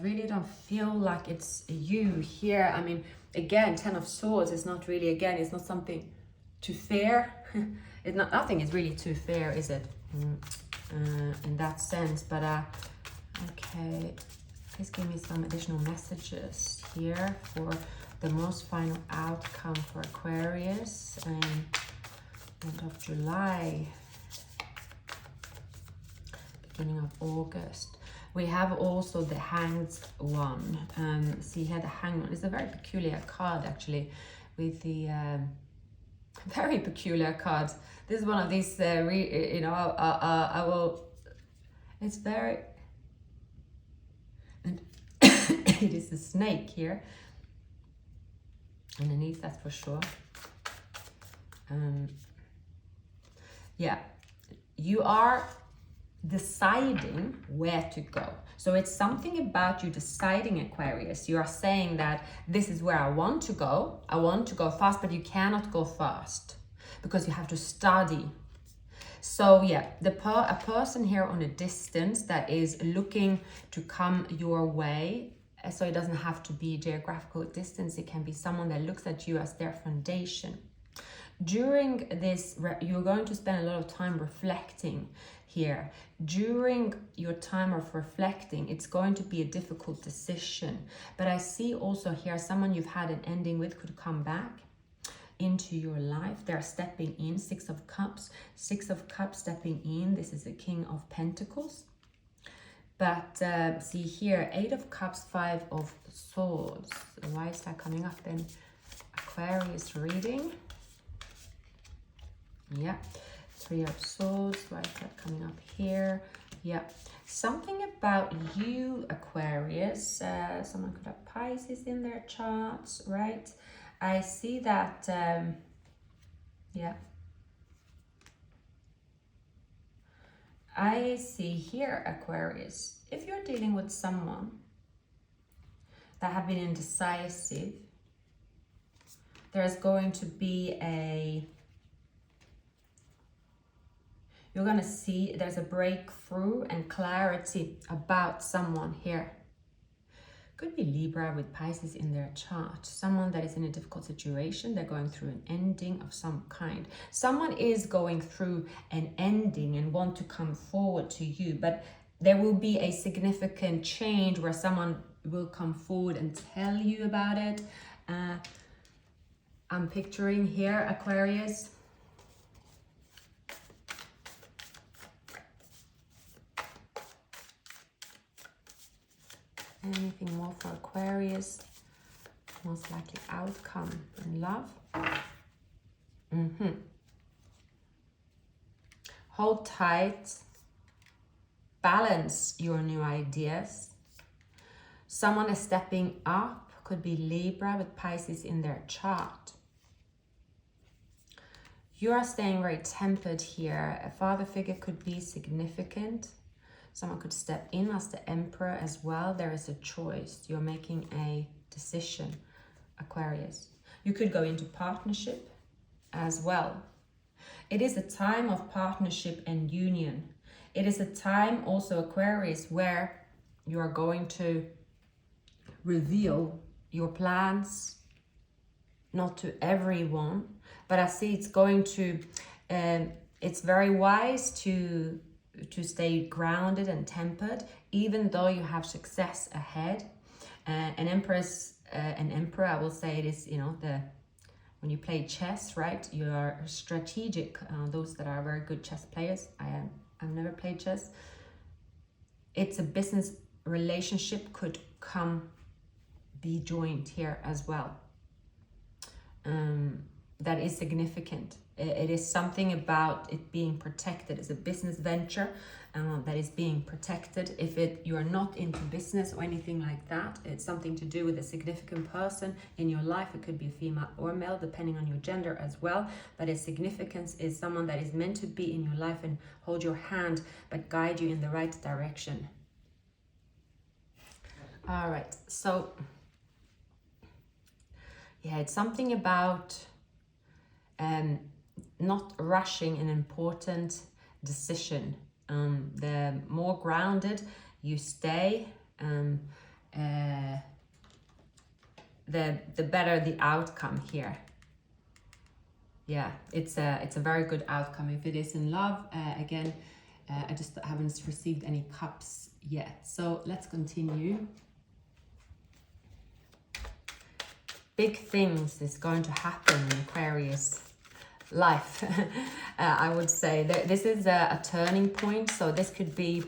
really don't feel like it's you here. I mean, again, Ten of Swords is not really, again, it's not something too fair. It's not, nothing is really too fair, is it? In that sense. But okay, please give me some additional messages here for the most final outcome for Aquarius. End of July, beginning of August. We have also the Hanged One. See here, the Hanged One is a very peculiar card, actually, with the very peculiar cards. This is one of these, you know, I will. It's very, and it is a snake here underneath, that's for sure. Yeah, you are deciding where to go. So it's something about you deciding, Aquarius. You are saying that this is where I want to go. I want to go fast, but you cannot go fast because you have to study. So yeah, a person here on a distance that is looking to come your way. So it doesn't have to be geographical distance. It can be someone that looks at you as their foundation. During this, you're going to spend a lot of time reflecting here. During your time of reflecting, it's going to be a difficult decision. But I see also here someone you've had an ending with could come back into your life. They're stepping in. 6 of Cups. 6 of Cups stepping in. This is the King of Pentacles. But see here, 8 of Cups, 5 of Swords. Why is that coming up in Aquarius reading? Yeah, 3 of Swords. Why is that coming up here? Yeah, something about you, Aquarius. Someone could have Pisces in their charts, right? I see that, yeah. I see here, Aquarius, if you're dealing with someone that have been indecisive, there's going to be you're going to see there's a breakthrough and clarity about someone here. Could be Libra with Pisces in their chart. Someone that is in a difficult situation. They're going through an ending of some kind. Someone is going through an ending and want to come forward to you. But there will be a significant change where someone will come forward and tell you about it. I'm picturing here, Aquarius. Anything more for Aquarius? Most likely outcome in love. Hold tight. Balance your new ideas. Someone is stepping up. Could be Libra with Pisces in their chart. You are staying very tempered here. A father figure could be significant. Someone could step in as the Emperor as well. There is a choice. You're making a decision, Aquarius. You could go into partnership as well. It is a time of partnership and union. It is a time also, Aquarius, where you are going to reveal your plans, not to everyone, but I see it's going to, it's very wise to stay grounded and tempered, even though you have success ahead. An emperor, I will say it is, you know, when you play chess, right? You are strategic. Those that are very good chess players. I've never played chess. It's a business relationship could be joined here as well. That is significant. It is something about it being protected. It's a business venture that is being protected. If you are not into business or anything like that, it's something to do with a significant person in your life. It could be a female or male, depending on your gender as well. But its significance is someone that is meant to be in your life and hold your hand, but guide you in the right direction. All right, so yeah, it's something about not rushing an important decision. The more grounded you stay, the better the outcome here. Yeah, it's a very good outcome. If it is in love, again, I just haven't received any cups yet. So let's continue. Big things is going to happen in Aquarius life. I would say that this is a turning point. So this could be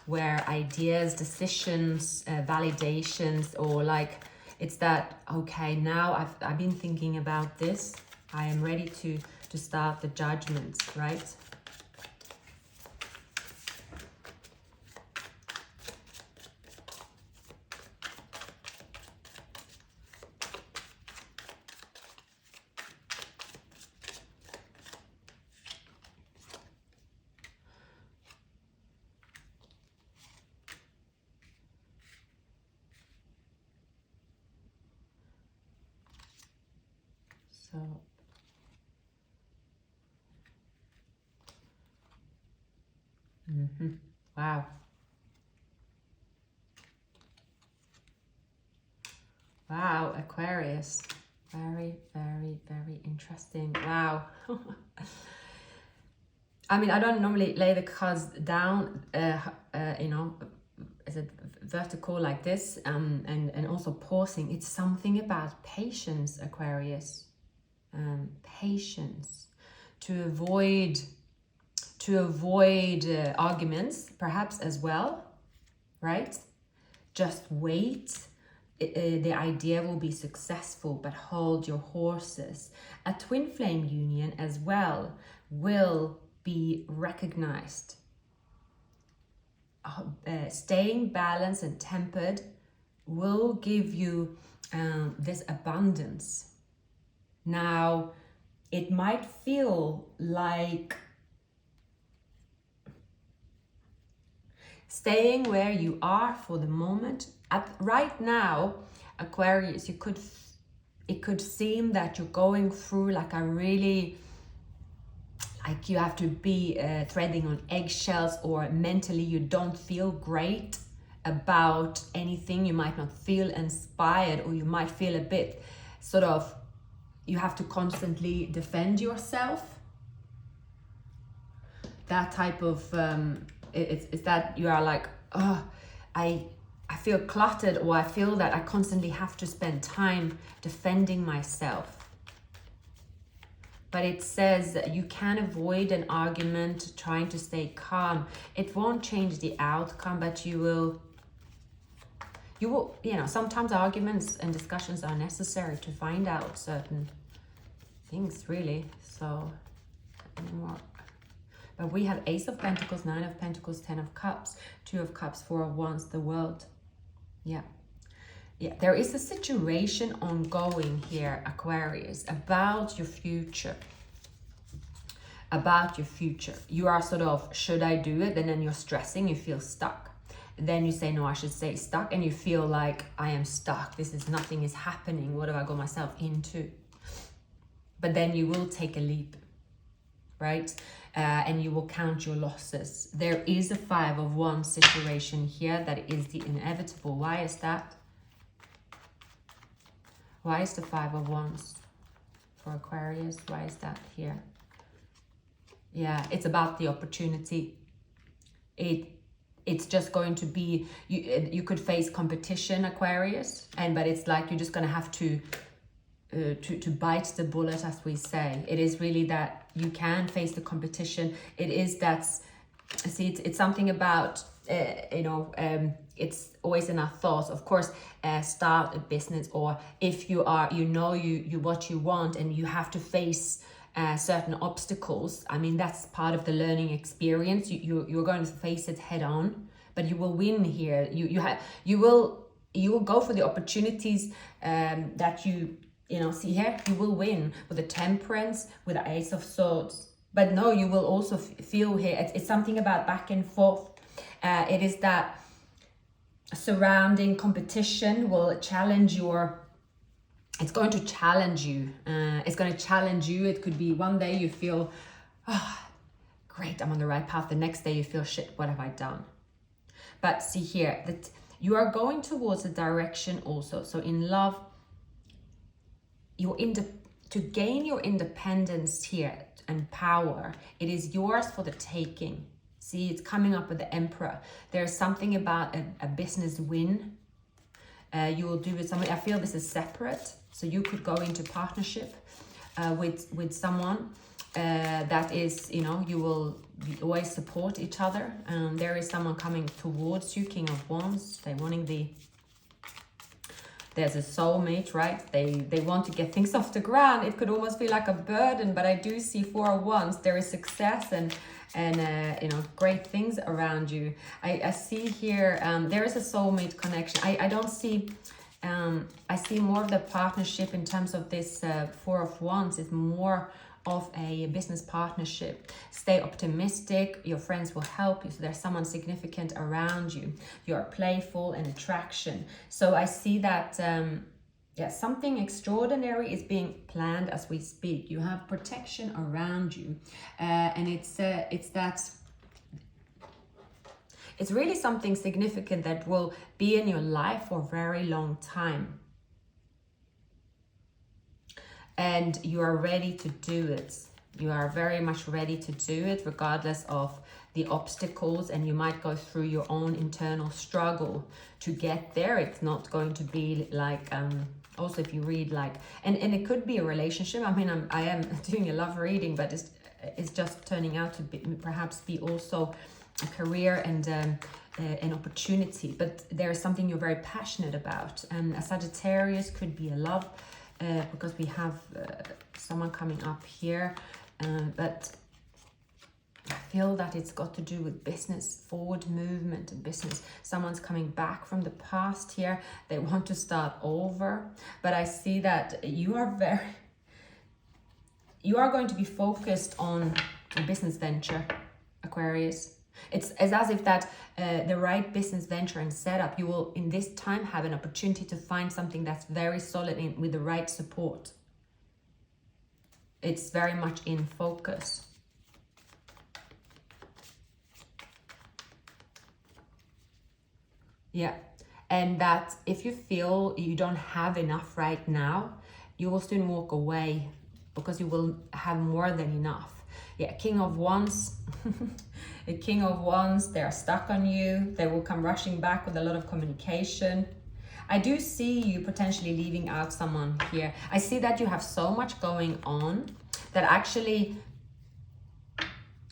where ideas, decisions, validations, or like it's that, okay, now I've been thinking about this. I am ready to start the judgment, right? So wow. Wow, Aquarius. Very, very, very interesting. Wow. I mean, I don't normally lay the cards down, you know, as a vertical like this, and also pausing. It's something about patience, Aquarius. Patience to avoid arguments, perhaps as well, right? Just wait. The idea will be successful, but hold your horses. A twin flame union as well will be recognized. Staying balanced and tempered will give you this abundance. Now, it might feel like staying where you are for the moment. Right now, Aquarius, it could seem that you're going through like a really, like you have to be threading on eggshells, or mentally you don't feel great about anything. You might not feel inspired, or you might feel a bit sort of, you have to constantly defend yourself. That type of, it's that you are like, oh, I feel cluttered, or I feel that I constantly have to spend time defending myself. But it says that you can avoid an argument trying to stay calm. It won't change the outcome, but you will, you know, sometimes arguments and discussions are necessary to find out certain things, really. So, anymore. But we have Ace of Pentacles, Nine of Pentacles, Ten of Cups, Two of Cups, Four of Wands, the World. Yeah. Yeah, there is a situation ongoing here, Aquarius, about your future. About your future. You are sort of, should I do it? And then you're stressing, you feel stuck. Then you say, no, I should stay stuck. And you feel like, I am stuck. Nothing is happening. What have I got myself into? But then you will take a leap, right? And you will count your losses. There is a Five of Wands situation here that is the inevitable. Why is that? Why is the Five of Wands for Aquarius? Why is that here? Yeah, it's about the opportunity. It's just going to be, you could face competition, Aquarius, but it's like you're just going to have to bite the bullet, as we say. It is really that you can face the competition. It is that's, see, it's something about, you know, it's always in our thoughts. Of course, start a business, or if you are, you know, you what you want, and you have to face certain obstacles. I mean, that's part of the learning experience. You're going to face it head on, but you will win here. You will go for the opportunities that you know, see here, you will win with the Temperance, with the Ace of Swords. But no, you will also feel here, it's something about back and forth. It is that surrounding competition will challenge it's going to challenge you. It's going to challenge you. It could be one day you feel, oh, great, I'm on the right path. The next day you feel, shit, what have I done? But see here, that you are going towards a direction also. So in love, to gain your independence here and power, it is yours for the taking. See, it's coming up with the Emperor. There's something about a business win. You will do with somebody. I feel this is separate. So you could go into partnership with someone that is, you know, you will always support each other. There is someone coming towards you, King of Wands. They're wanting there's a soulmate, right? They want to get things off the ground. It could almost be like a burden, but I do see Four of Wands. There is success and you know, great things around you. I see here, there is a soulmate connection. I don't see, I see more of the partnership in terms of this Four of Wands is more of a business partnership. Stay optimistic. Your friends will help you. So there's someone significant around you. You're playful and attraction. So I see that Yeah, something extraordinary is being planned as we speak. You have protection around you, and it's really something significant that will be in your life for a very long time. And you are ready to do it. You are very much ready to do it, regardless of the obstacles, and you might go through your own internal struggle to get there. It's not going to be like, also if you read like, and it could be a relationship. I mean, I am doing a love reading, but it's just turning out to be, perhaps be also a career and an opportunity. But there is something you're very passionate about. A Sagittarius could be a love, because we have someone coming up here, but I feel that it's got to do with business, forward movement and business. Someone's coming back from the past here. They want to start over, but I see that you are going to be focused on a business venture, Aquarius. It's as if that the right business venture and setup, you will in this time have an opportunity to find something that's very solid with the right support. It's very much in focus. Yeah, and that if you feel you don't have enough right now, you will soon walk away because you will have more than enough. Yeah, King of Wands. The King of Wands, they are stuck on you. They will come rushing back with a lot of communication. I do see you potentially leaving out someone here. I see that you have so much going on that actually,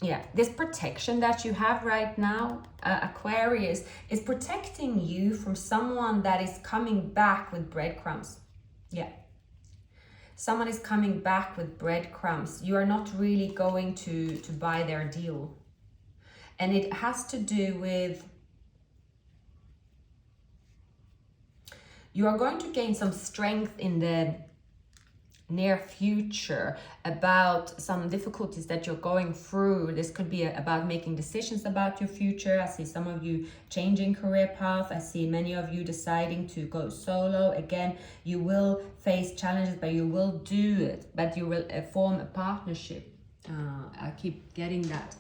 yeah, this protection that you have right now, Aquarius, is protecting you from someone that is coming back with breadcrumbs. Yeah. Someone is coming back with breadcrumbs. You are not really going to buy their deal. And it has to do with, you are going to gain some strength in the near future about some difficulties that you're going through. This could be about making decisions about your future. I see some of you changing career path. I see many of you deciding to go solo. Again, you will face challenges, but you will do it. But you will form a partnership. I keep getting that.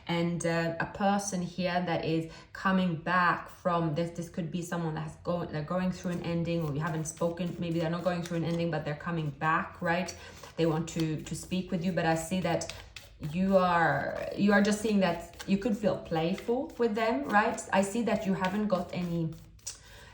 And a person here that is coming back from this could be someone they're going through an ending, or you haven't spoken, maybe they're not going through an ending, but they're coming back, right? They want to speak with you. But I see that you are just seeing that you could feel playful with them, right? I see that you haven't got any,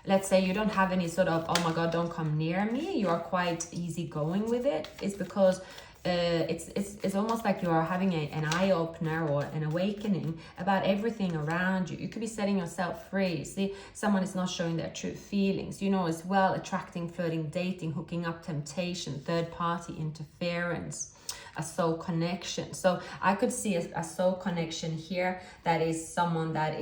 let's say you don't have any sort of, oh my God, don't come near me. You are quite easygoing with it. It's because it's almost like you are having an eye-opener or an awakening about everything around you. You could be setting yourself free. See, someone is not showing their true feelings, you know, as well, attracting, flirting, dating, hooking up, temptation, third-party interference, a soul connection. So I could see a soul connection here that is someone that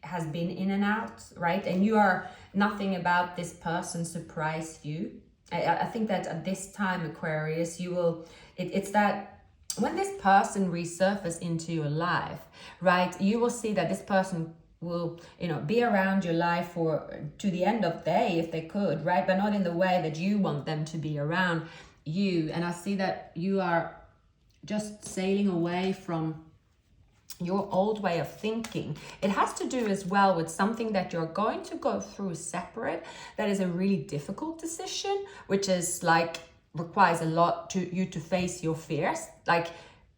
has been in and out, right? And you are, nothing about this person surprised you. I think that at this time, Aquarius, you will, it's that when this person resurfaces into your life, right, you will see that this person will, you know, be around your life to the end of the day if they could, right, but not in the way that you want them to be around you. And I see that you are just sailing away from your old way of thinking. It has to do as well with something that you're going to go through separate, that is a really difficult decision, which is like requires a lot to you to face your fears. Like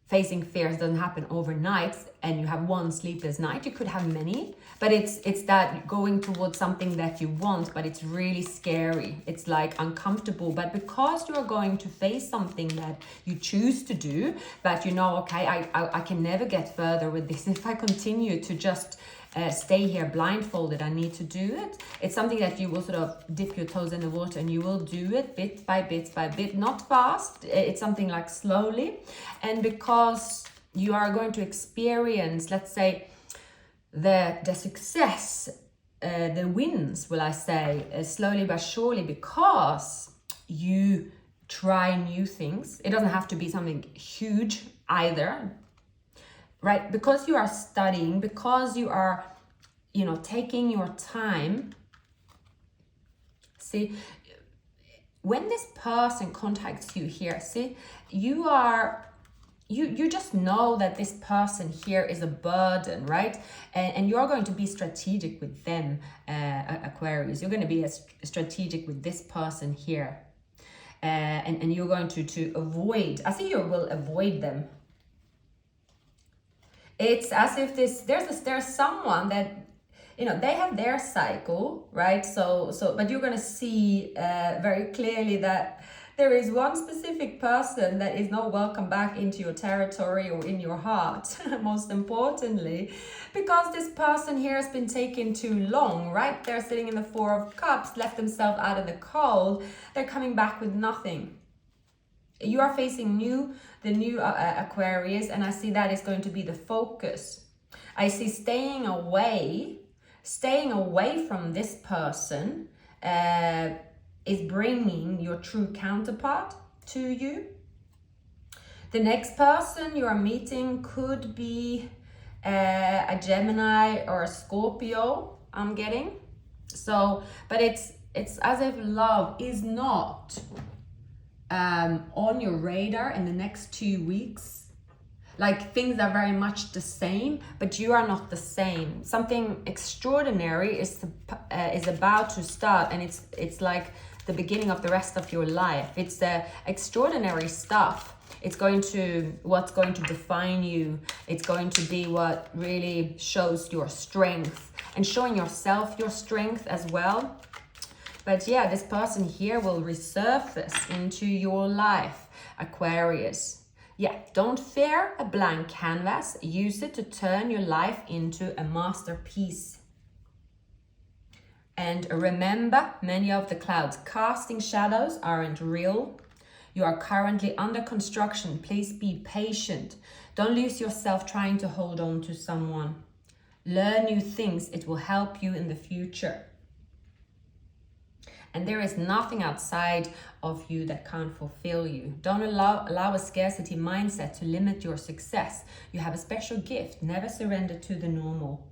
facing fears doesn't happen overnight and you have one sleepless night. You could have many, but it's that going towards something that you want, but it's really scary. It's like uncomfortable, but because you're going to face something that you choose to do, but you know, okay, I can never get further with this if I continue to just stay here blindfolded. I need to do it. It's something that you will sort of dip your toes in the water and you will do it bit by bit, not fast. It's something like slowly. And because you are going to experience, let's say, the success, the wins, will I say, slowly but surely, because you try new things. It doesn't have to be something huge either, right? Because you are studying, because you are, you know, taking your time. See, when this person contacts you here, see, you just know that this person here is a burden, right? And you're going to be strategic with them, Aquarius. You're going to be strategic with this person here. And you're going to avoid, I think you will avoid them. It's as if there's someone that, you know, they have their cycle, right? So but you're going to see very clearly that there is one specific person that is not welcome back into your territory or in your heart, most importantly, because this person here has been taken too long, right? They're sitting in the Four of Cups, left themselves out in the cold. They're coming back with nothing. You are facing the new Aquarius, and I see that is going to be the focus. I see staying away from this person is bringing your true counterpart to you. The next person you are meeting could be a Gemini or a Scorpio, I'm getting. So, but it's as if love is not on your radar in the next 2 weeks. Like, things are very much the same, but you are not the same. Something extraordinary is about to start, and it's like the beginning of the rest of your life. It's the extraordinary stuff. It's what's going to define you. It's going to be what really shows your strength, and showing yourself your strength as well. But yeah, this person here will resurface into your life, Aquarius. Yeah, don't fear a blank canvas. Use it to turn your life into a masterpiece. And remember, many of the clouds casting shadows aren't real. You are currently under construction. Please be patient. Don't lose yourself trying to hold on to someone. Learn new things. It will help you in the future. And there is nothing outside of you that can't fulfill you. Don't allow a scarcity mindset to limit your success. You have a special gift. Never surrender to the normal.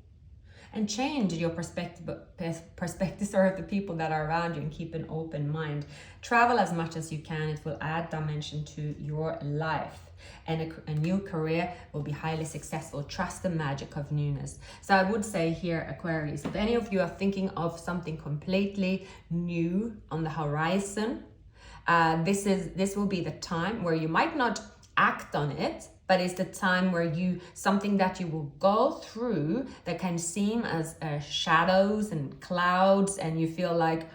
And change your perspective of the people that are around you, and keep an open mind. Travel as much as you can. It will add dimension to your life. And a new career will be highly successful. Trust the magic of newness. So I would say here, Aquarius, if any of you are thinking of something completely new on the horizon, this will be the time where you might not act on it, but it's the time where something that you will go through that can seem as shadows and clouds, and you feel like,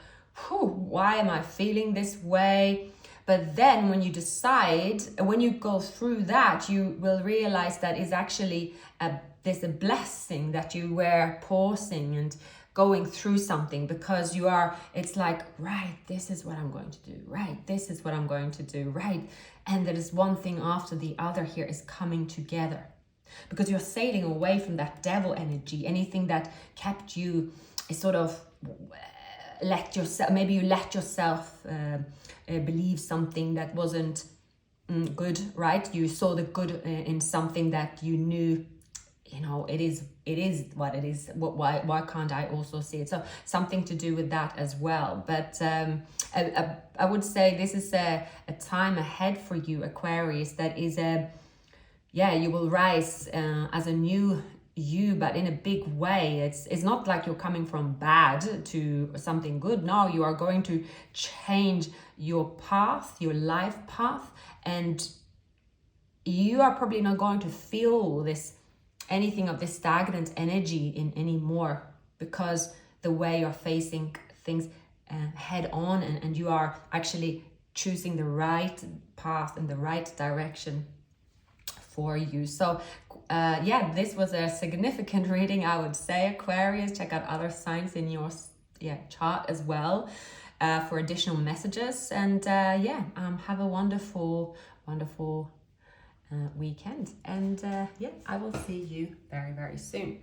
why am I feeling this way? But then when you decide, when you go through that, you will realize that it's actually there's a blessing that you were pausing and going through something, because it's like, right, this is what I'm going to do, right, this is what I'm going to do, right. And there is one thing after the other here is coming together, because you're sailing away from that devil energy. Anything that kept you sort of let yourself believe something that wasn't good, right? You saw the good in something that you knew, it is what it is. Why can't I also see it? So something to do with that as well. But I would say this is a time ahead for you, Aquarius, that is you will rise as a new you, but in a big way. It's not like you're coming from bad to something good. No, you are going to change your path, your life path, and you are probably not going to feel anything of this stagnant energy in anymore, because the way you're facing things head on, and you are actually choosing the right path and the right direction for you. So this was a significant reading, I would say, Aquarius. Check out other signs in your chart as well for additional messages, and have a wonderful weekend, and I will see you very, very soon.